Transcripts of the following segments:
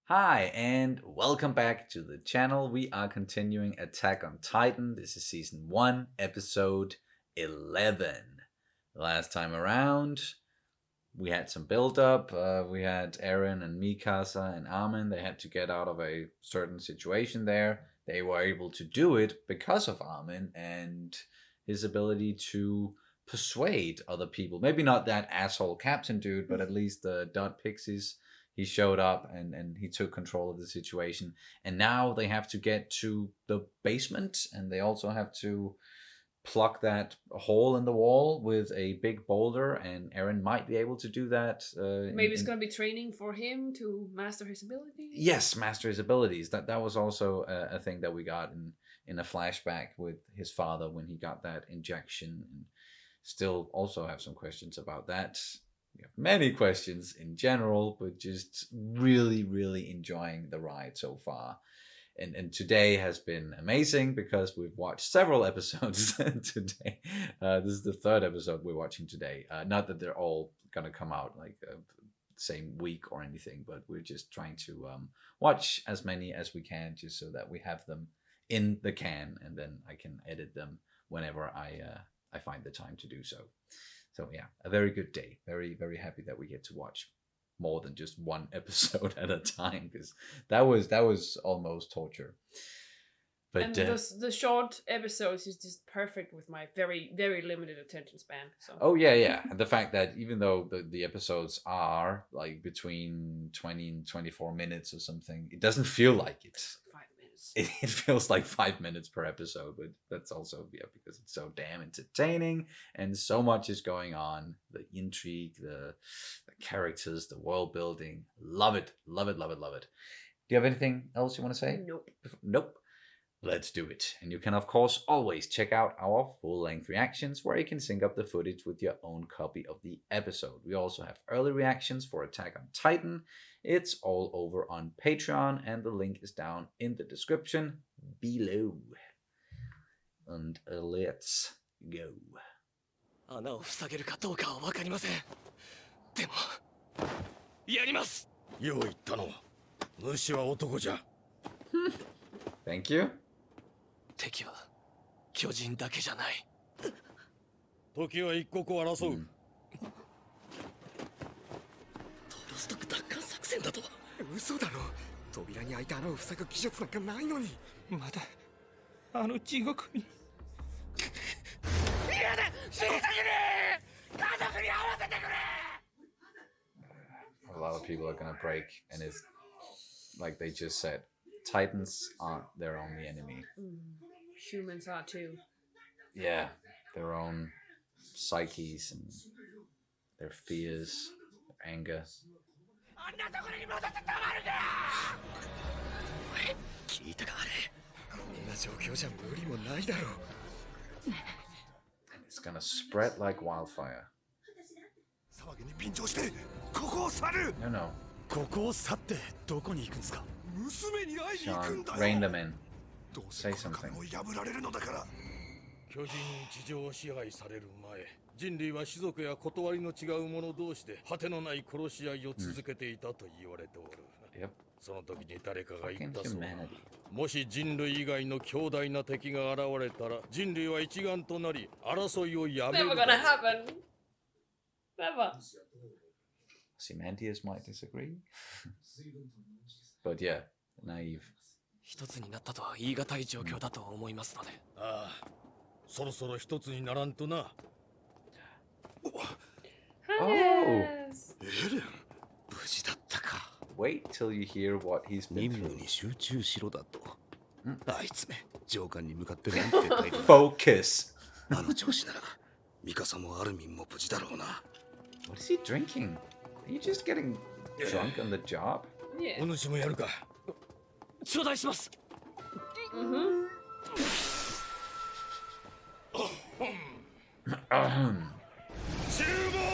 Hi, and welcome back to the channel. We are continuing Attack on Titan. This is season 1, episode 11. Last time around, we had some build up. We had Eren and Mikasa and Armin. They had to get out of a certain situation there. They were able to do it because of Armin and his ability to persuade other people. Maybe not that asshole captain dude, but at least the Dot Pixies. He showed up and he took control of the situation. And now they have to get to the basement, and they also have to plug that hole in the wall with a big boulder, and Eren might be able to do that. Maybe it's going to be training for him to master his abilities. Yes, master his abilities. That was also a thing that we got in a flashback with his father when he got that injection. And still also have some questions about that. We have many questions in general, but just really enjoying the ride so far. And today has been amazing because we've watched several episodes today. This is the third episode we're watching today. Not that they're all gonna come out like same week or anything, but we're just trying to watch as many as we can, just so that we have them in the can, and then I can edit them whenever I find the time to do so. So yeah, a very good day. Very happy that we get to watch more than just one episode at a time, because that was almost torture. But and the short episodes is just perfect with my very limited attention span. So. Oh yeah, and the fact that even though the episodes are like between 20 and 24 minutes or something, it doesn't feel like it. 5 minutes. It feels like 5 minutes per episode, but that's also because it's so damn entertaining and so much is going on. The intrigue, the characters, the world building. Love it. Do you have anything else you want to say? Nope. Let's do it. And you can, of course, always check out our full-length reactions where you can sync up the footage with your own copy of the episode. We also have early reactions for Attack on Titan. It's all over on Patreon, and the link is down in the description below. And let's go. 穴を塞げるかどうかは分かりません。でもやります。よう言ったの。主は男じゃ。Thank you. 敵は巨人だけじゃない。時は一刻を争う。トロスト奪還作戦だと。嘘だろ。扉に開いた穴を塞ぐ技術なんかないのに。まだあの地獄に。嫌だ。死にたくねえ。家族に会わせてくれ。A lot of people are gonna break, and it's like they just said, Titans aren't their only enemy. Humans are too. Yeah, their own psyches and their fears, their anger. あんなところに戻ってたまるか。聞いたかあれ。こんな状況じゃ無理もないだろう。 And it's gonna spread like wildfire. 騒ぎに便乗してここを去る。 No. ここを去ってどこに行くんですか。娘に会いに行くん Sean, だよ。 rein them in. どうせ Say この something. 壁を破られるのだから。巨人に地上を支配される前、人類は種族や断りの違う者同士で果てのない殺し合いを続けていたと言われておる。Yep. その時に誰かが言 Fucking ったそうだ。 humanity. もし人類以外の強大な敵が現れたら、人類は一丸となり争いをやめる。 Never gonna happen. Never. Simantius might disagree. But yeah, naive. 一つになったとは言い難い状況だと思いますので。ああ、そろそろ一つにならんとな。Oh, エレン、無事だったか。 wait till you hear what he's been 任務 through. に集中しろだと。あいつめ、上官に向かってなんて態度。 Focus. あの調子なら、ミカサもアルミンも無事だろうな。 What is he drinking? Are you just getting drunk on the job? Yeah. お主もやるか。頂戴します。集合。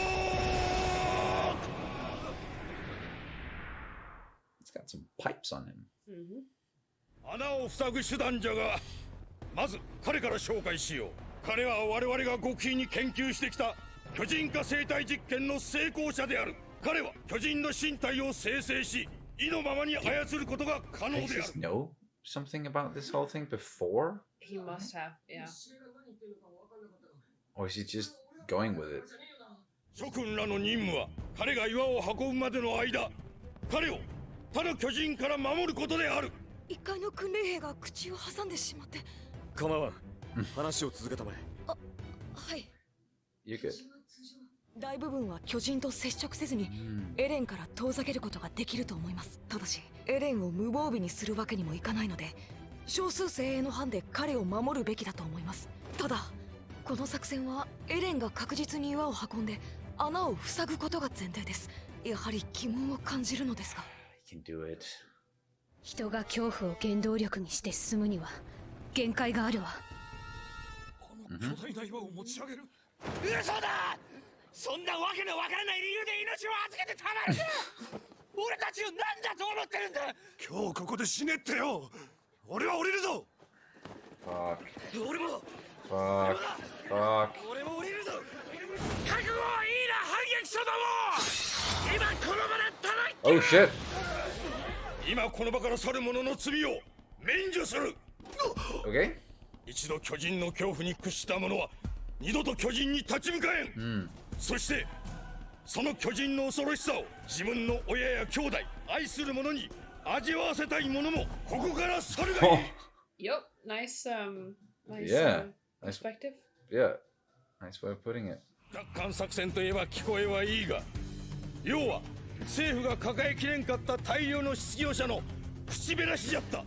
He's got some pipes on him. 穴を塞ぐ手段じゃが、まず彼から紹介しよう。彼は我々が極秘に研究してきた巨人化生体実験の成功者である。彼は巨人の身体を生成し、意のままに操ることが可能であ Does る he know something about this whole thing before? He must have, yeah. Or is he just going with it? 諸君らの任務は彼が岩を運ぶまでの間、彼を他の巨人から守ることである。一階の訓練兵が口を挟んでしまって。構わん。話を続けたまえ。はい。 You're good. 大部分は巨人と接触せずにエレンから遠ざけることができると思います。ただしエレンを無防備にするわけにもいかないので、少数精鋭の班で彼を守るべきだと思います。ただこの作戦はエレンが確実に岩を運んで穴を塞ぐことが前提です。やはり疑問を感じるのですが。I can do it. 人が恐怖を原動力にして進むには限界があるわ。この巨大な岩を持ち上げる。嘘だ。そんなわけのわからない理由で命を預けてたまるか。俺たちを何だと思ってるんだ。今日ここで死ねってよ。俺は降りるぞ。 Fuck. 俺も Fuck. Fuck. 俺も降りるぞ。覚悟はいいな反撃者ども。今この場だったら Oh shit. 今この場から去る者の罪を免除する。 Okay. 一度巨人の恐怖に屈した者は二度と巨人に立ち向かえん。そしてその巨人の恐ろしさを自分の親や兄弟、愛する者に味わわせたい者もここから去るがいい。Yep, nice, nice Yeah. perspective. Yeah. Nice way of putting it. 奪還作戦といえば聞こえはいいが、要は政府が抱えきれんかった大量の失業者の口減らしじゃった。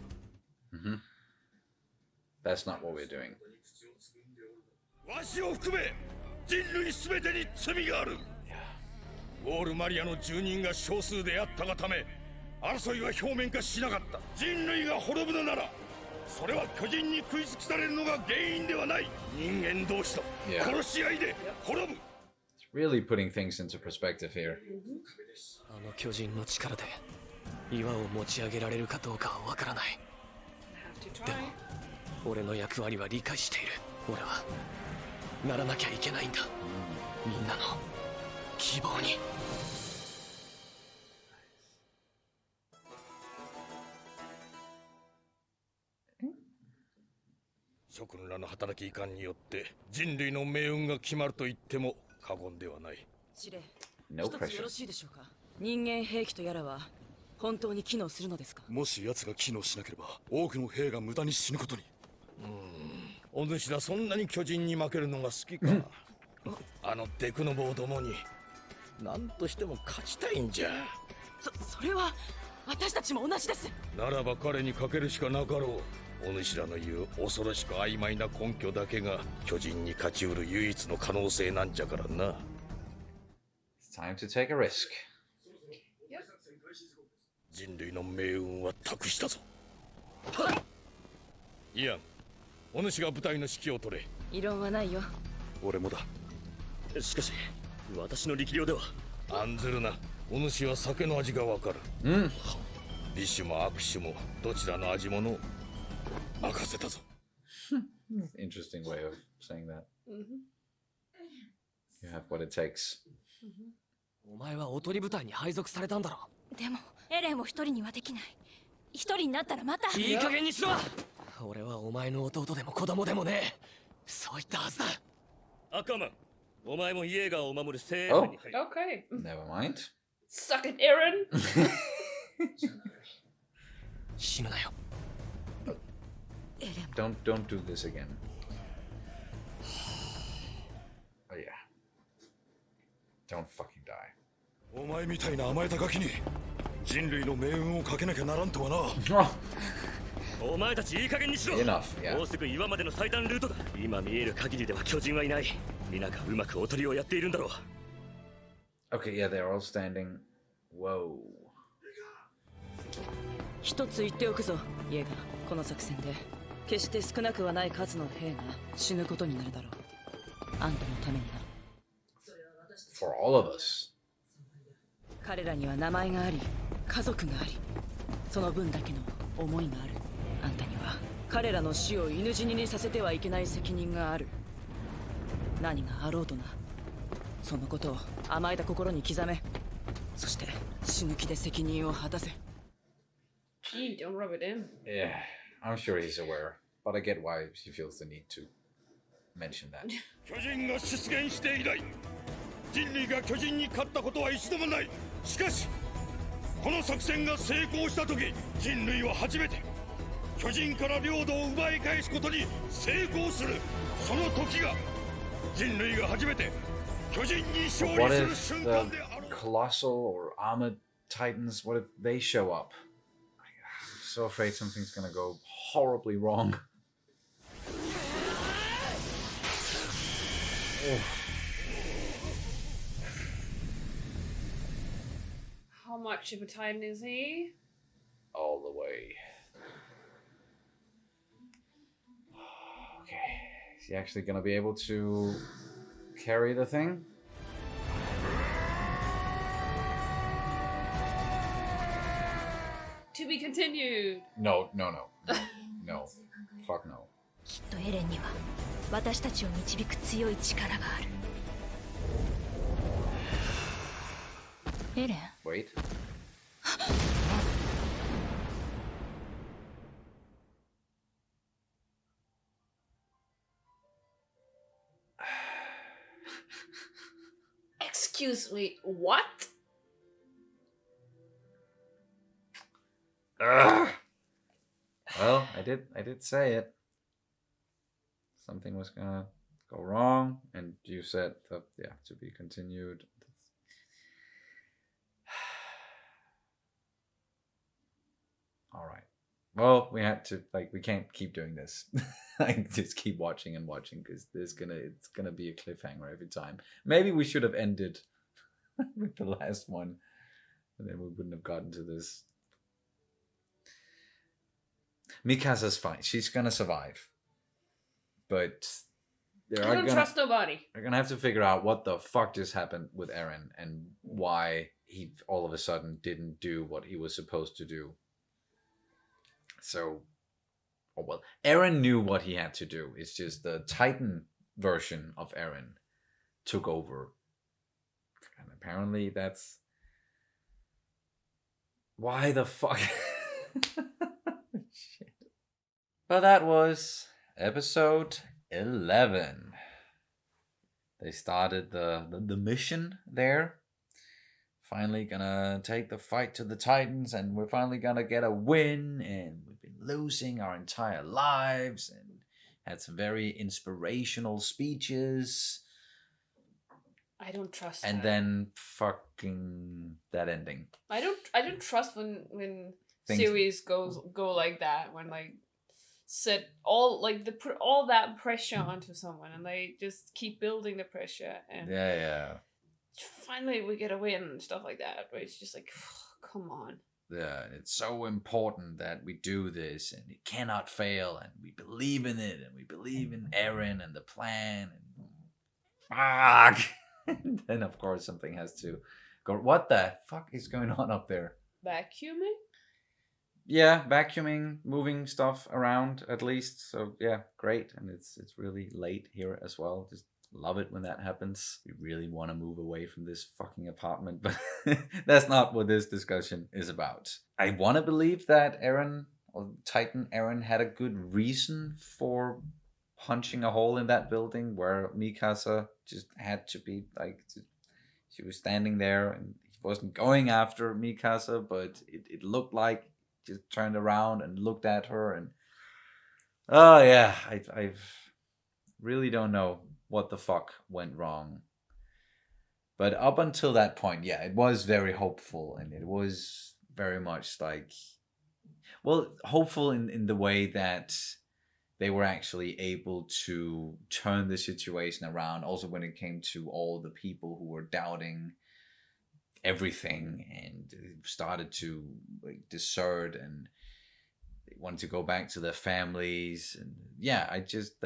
That's not what we're doing. わしを含め人類すべてに罪がある。ウォールマリアの住人が少数であったがため争いは表面化しなかった。人類が滅ぶのならそれは巨人に食い尽くされるのが原因ではない。人間同士と殺し合いで滅ぶ。It's really putting things into perspective here. あの巨人の力で岩を持ち上げられるかどうかはわからない。 Have to で try. も俺の役割は理解している。俺はならなきゃいけないんだ。みんなの希望に。諸君らの働きいかんによって人類の命運が決まると言っても過言ではない。司令、 No 一つよ pressure. ろしいでしょうか。人間兵器とやらは本当に機能するのですか。もし奴が機能しなければ多くの兵が無駄に死ぬことに。お主らそんなに巨人に負けるのが好きか。あのデクノボーどもに何としても勝ちたいんじゃ。それは私たちも同じです。ならば彼にかけるしかなかろう。お主らの言う恐ろしく曖昧な根拠だけが巨人に勝ちうる唯一の可能性なんじゃからな。 It's time to take a risk. 人類の命運は託したぞ。イアン、お主が部隊の指揮を取れ。異論はないよ。俺もだ。しかし私の力量では。案ずるな。お主は酒の味がわかる。美酒も悪酒もどちらの味もの任せたぞ。Interesting way of saying that. You have what it takes. お前はおとり部隊に配属されたんだろ。でもエレンを一人にはできない。一人になったらまた。いい加減にしろ。俺はお前の弟でも子供でもねえ。そう言ったはずだ。赤マン、お前もイエーガーを守る精鋭班に入る。Okay. Never mind. Suck it, Aaron. 死ぬなよ。Don't do this again. Oh yeah. Don't fucking die. お前みたいな甘えたガキに人類の命運をかけなきゃならんとはな。お前たちいい加減にしろ。 Enough, yeah. もうすぐ岩までの最短ルートだ。今見える限りでは巨人はいない。皆がうまくおとりをやっているんだろう。Okay, yeah, they're all standing. Whoa. 一つ言っておくぞ、イエガー。この作戦で決して少なくはない数の兵が死ぬことになるだろう。あんたのためにな。 For all of us. 彼らには名前があり、家族があり、その分だけの思いがある。あんたには彼らの死を犬死ににさせてはいけない責任がある。何があろうとな。そのことを甘えた心に刻め。そして死ぬ気で責任を果たせ。Gee, don't rub it in. Yeah, I'm sure he's aware, but I get why she feels the need to mention that. 巨人が出現して以来人類が巨人に勝ったことは一度もない。しかしこの作戦が成功した時人類は初めて巨人から領土を奪い返すことに成功する。その時が人類が初めて巨人に勝 What 利する if 瞬 the 間である。 colossal or armored titans, what if they show up? I'm so afraid something's gonna go horribly wrong. How much of a titan is he? All the way. Okay. Is he actually gonna be able to carry the thing? To be continued. No. No. Fuck no. きっとエレンには私たちを導く強い力がある。エレン Wait. Excuse me, what? Ugh. Well, I did say it. Something was gonna go wrong, and you said that, yeah, to be continued. All right. Well, we had to, like, we can't keep doing this. Like, just keep watching and watching, because it's gonna be a cliffhanger every time. Maybe we should have ended with the last one, and then we wouldn't have gotten to this. Mikasa's fine. She's gonna survive. But I don't trust nobody. They're gonna have to figure out what the fuck just happened with Eren and why he all of a sudden didn't do what he was supposed to do. So, oh well, Eren knew what he had to do. It's just the Titan version of Eren took over. And apparently that's... Why the fuck? Shit. But that was episode 11. They started the mission there. Finally gonna take the fight to the Titans, and we're finally gonna get a win, and we've been losing our entire lives, and had some very inspirational speeches. I don't trust and that. Then fucking that ending. I don't trust when Things- series go like that, when like set all like they put all that pressure onto someone and they just keep building the pressure, and Yeah. finally we get a win and stuff like that, where it's just like, come on. Yeah, it's so important that we do this, and it cannot fail, and we believe in it, and we believe in Eren and the plan, and fuck. And then of course something has to go. What the fuck is going on up there? Vacuuming? Yeah, vacuuming, moving stuff around at least. So yeah, great. And it's really late here as well. Just love it when that happens. We really want to move away from this fucking apartment, but that's not what this discussion is about. I want to believe that Eren, or Titan Eren, had a good reason for punching a hole in that building, where Mikasa just had to be like, she was standing there and he wasn't going after Mikasa, but it looked like just turned around and looked at her, and oh yeah, I really don't know what the fuck went wrong. But up until that point, yeah, it was very hopeful, and it was very much like, well, hopeful in the way that they were actually able to turn the situation around. Also when it came to all the people who were doubting everything and started to like desert, and they wanted to go back to their families. And yeah, I just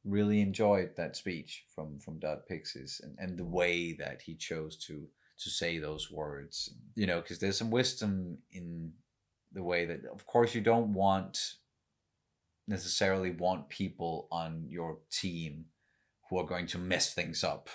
really enjoyed that speech from Dot Pixis, and the way that he chose to say those words, you know, because there's some wisdom in the way that, of course, you don't necessarily want people on your team who are going to mess things up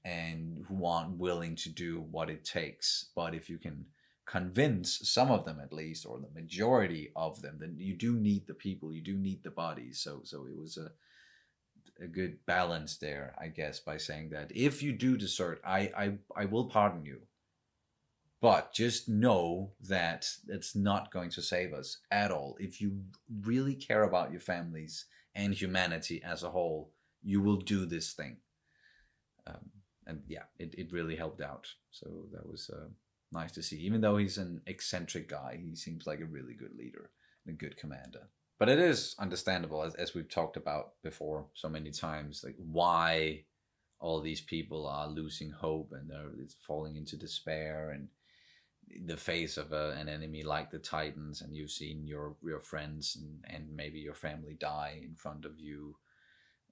and who aren't willing to do what it takes. But if you can convince some of them at least, or the majority of them, then you do need the people, you do need the bodies. So it was a good balance there, I guess, by saying that if you do desert, I will pardon you. But just know that it's not going to save us at all. If you really care about your families and humanity as a whole, you will do this thing. And yeah, it really helped out. So that was nice to see. Even though he's an eccentric guy, he seems like a really good leader and a good commander. But it is understandable, as we've talked about before so many times, like why all these people are losing hope and they're falling into despair, and the face of an enemy like the Titans, and you've seen your friends and maybe your family die in front of you.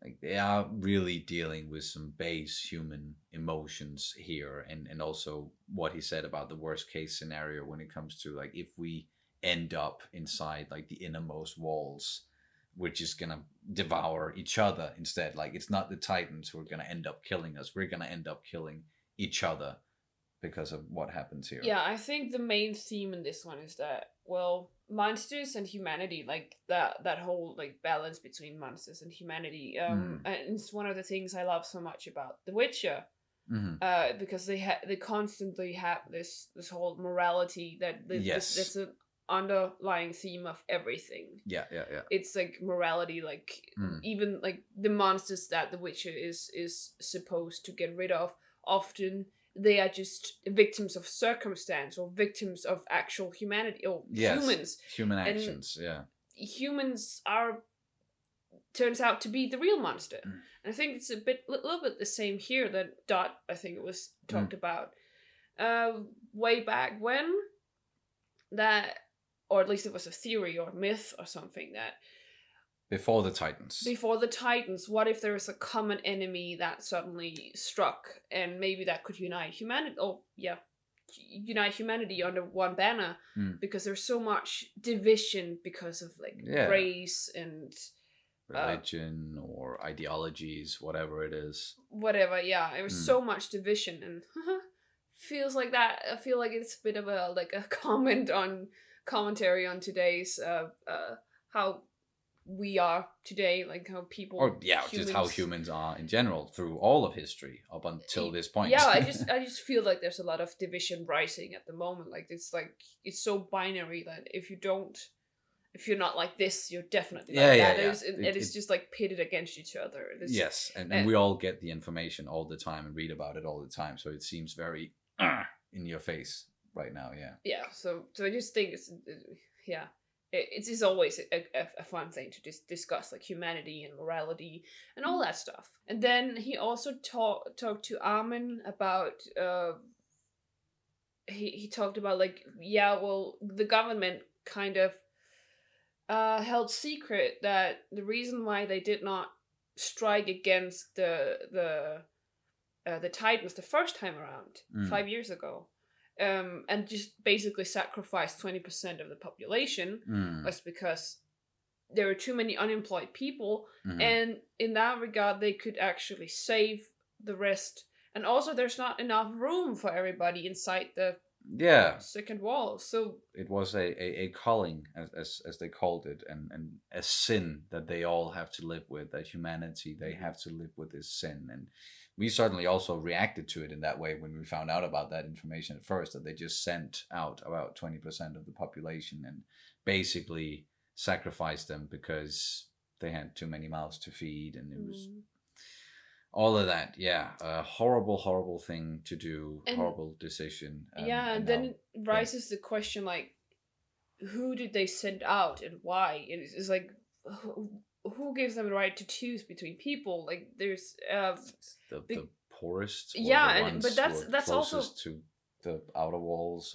Like, they are really dealing with some base human emotions here, and also what he said about the worst case scenario when it comes to, like, if we end up inside like the innermost walls, we're just gonna devour each other instead. Like, it's not the Titans who are gonna end up killing us, we're gonna end up killing each other because of what happens here. Yeah, I think the main theme in this one is that, well, monsters and humanity, like that whole like balance between monsters and humanity, and it's one of the things I love so much about The Witcher, because they constantly have this whole morality that that's an underlying theme of everything. Yeah. It's like morality, like even like the monsters that The Witcher is supposed to get rid of, often they are just victims of circumstance or victims of actual humanity or humans. Human actions, Humans turns out to be the real monster. And I think it's a little bit the same here that Dot, I think it was talked about way back when, that, or at least it was a theory or myth or something, that before the Titans, what if there is a common enemy that suddenly struck, and maybe that could unite humanity? Unite humanity under one banner, because there's so much division because of like race and religion or ideologies, whatever it is. There was so much division, and feels like that. I feel like it's a bit of a commentary on today's how we are today, like how people just how humans are in general through all of history up until this point. I just feel like there's a lot of division rising at the moment. Like it's so binary that if you're not like this, you're definitely like that. It's just like pitted against each other. And we all get the information all the time and read about it all the time, so it seems very in your face right now. So I just think it's always a fun thing to just discuss, like humanity and morality and all that stuff. And then he also talked to Armin about he talked about like the government kind of held secret that the reason why they did not strike against the Titans the first time around 5 years ago, and just basically sacrificed 20% of the population, was because there were too many unemployed people, and in that regard they could actually save the rest. And also there's not enough room for everybody inside the second wall. So it was a calling, as they called it, and a sin that they all have to live with, that humanity, they have to live with this sin. And we certainly also reacted to it in that way when we found out about that information at first, that they just sent out about 20% of the population and basically sacrificed them because they had too many mouths to feed, and it was all of that. A horrible thing to do, horrible decision. And then it rises the question, like, who did they send out and why? And it's like, who gives them the right to choose between people? Like, there's the poorest, but that's also to the outer walls.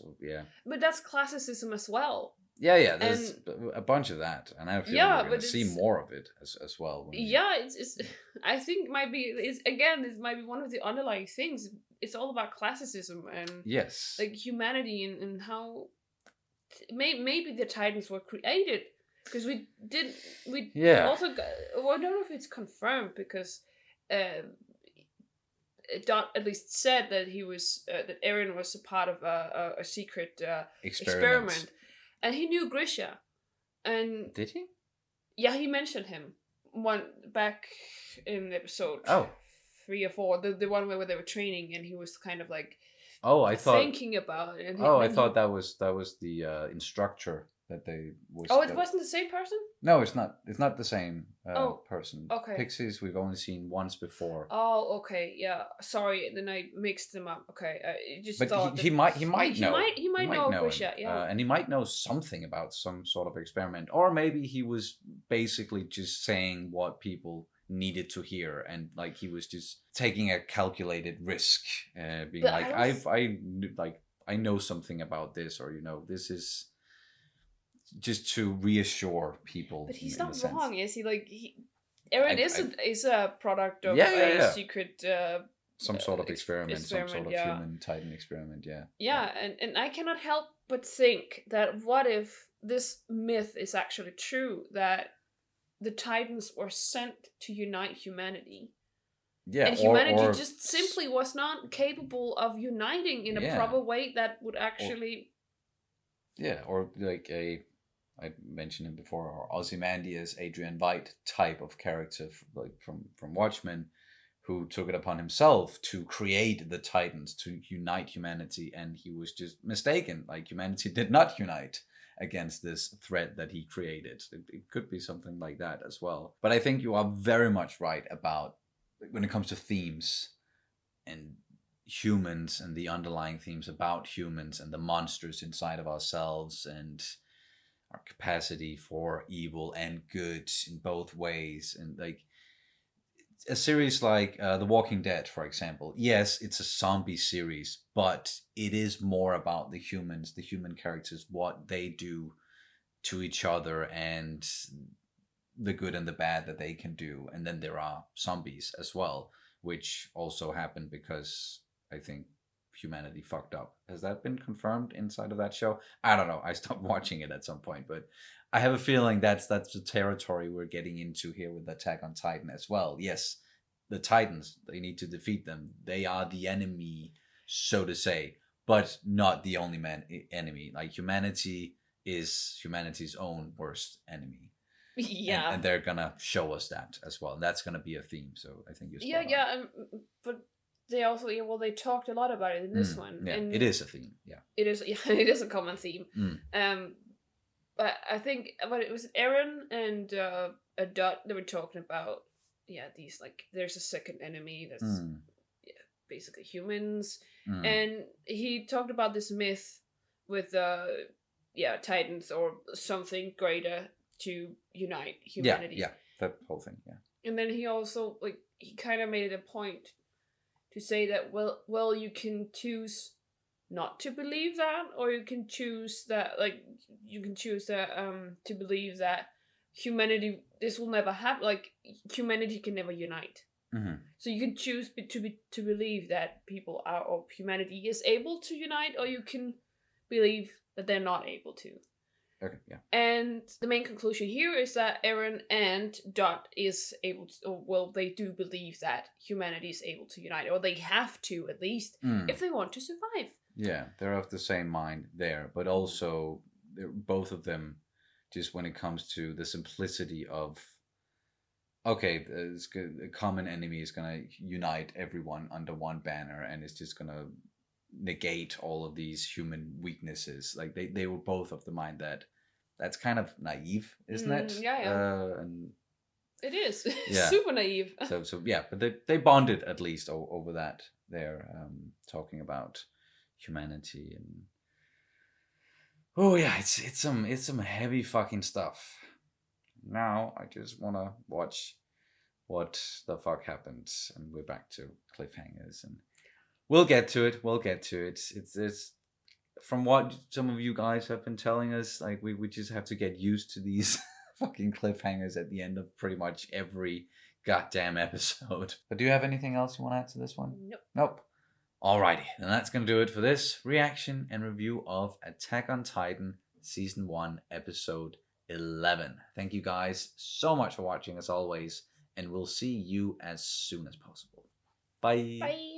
But that's classicism as well. There's a bunch of that, and I feel we're going to see more of it as well. It's I think it might be one of the underlying things. It's all about classicism and like humanity and how maybe the Titans were created because also I don't know if it's confirmed, because Dot at least said that he was that Eren was a part of a secret experiment, and he knew Grisha, and Did he? yeah, he mentioned him one back in episode 3 or 4, the one where they were training, and he was kind of like thinking about it. And I thought that was the instructor that they was. Oh, it wasn't the same person? No, it's not. It's not the same person. Okay. Pixies we've only seen once before. Oh, okay, yeah. Sorry, then I mixed them up. Okay, I just but thought he might know. He might know Grisha, yeah. And he might know something about some sort of experiment, or maybe he was basically just saying what people needed to hear, and like he was just taking a calculated risk, being But like I know something about this, or this is just to reassure people. But he's not wrong, is he? Like Eren is a product of a secret some sort of experiment, some sort of human Titan experiment, and I cannot help but think that what if this myth is actually true, that the Titans were sent to unite humanity. Yeah, and humanity just simply was not capable of uniting in a proper way that would actually. Or like I mentioned him before, or Ozymandias, Adrian Veidt type of character, like from Watchmen, who took it upon himself to create the Titans to unite humanity, and he was just mistaken. Like humanity did not unite against this threat that he created. It could be something like that as well. But I think you are very much right about when it comes to themes and humans and the underlying themes about humans and the monsters inside of ourselves and our capacity for evil and good in both ways. And like a series like The Walking Dead, for example, yes, it's a zombie series, but it is more about the humans, the human characters, what they do to each other and the good and the bad that they can do. And then there are zombies as well, which also happened because I think humanity fucked up. Has that been confirmed inside of that show? I don't know. I stopped watching it at some point, but I have a feeling that's the territory we're getting into here with Attack on Titan as well. Yes, the Titans, they need to defeat them. They are the enemy, so to say, but not the only enemy. Like humanity is humanity's own worst enemy. Yeah. And they're gonna show us that as well. That's gonna be a theme. So I think you're spot on. But they also they talked a lot about it in this one. Yeah, and it is a theme. Yeah, it is. Yeah, it is a common theme. But I think it was Eren and a Dot they were talking about. Yeah, these like there's a second enemy that's basically humans, and he talked about this myth with Titans or something greater to unite humanity. Yeah, that whole thing. Yeah, and then he also he kind of made it a point to say that well you can choose not to believe that, or you can choose that to believe that humanity, this will never happen, like humanity can never unite. So you can choose to believe that people are, or humanity is able to unite, or you can believe that they're not able to. Okay, yeah. And the main conclusion here is that Eren and Dot is able to, they do believe that humanity is able to unite, or they have to at least, if they want to survive. Yeah, they're of the same mind there, but also both of them, just when it comes to the simplicity of, okay, a common enemy is going to unite everyone under one banner, and it's just going to negate all of these human weaknesses. Like they were both of the mind that that's kind of naive, isn't it? Yeah. And it is. Super naive. So yeah, but they bonded at least over that. They're talking about humanity and it's some heavy fucking stuff. Now I just want to watch what the fuck happened, and we're back to cliffhangers, and we'll get to it. It's from what some of you guys have been telling us, like we just have to get used to these fucking cliffhangers at the end of pretty much every goddamn episode. But do you have anything else you want to add to this one? Nope. Alrighty, and that's going to do it for this reaction and review of Attack on Titan Season 1, Episode 11. Thank you guys so much for watching as always, and we'll see you as soon as possible. Bye. Bye.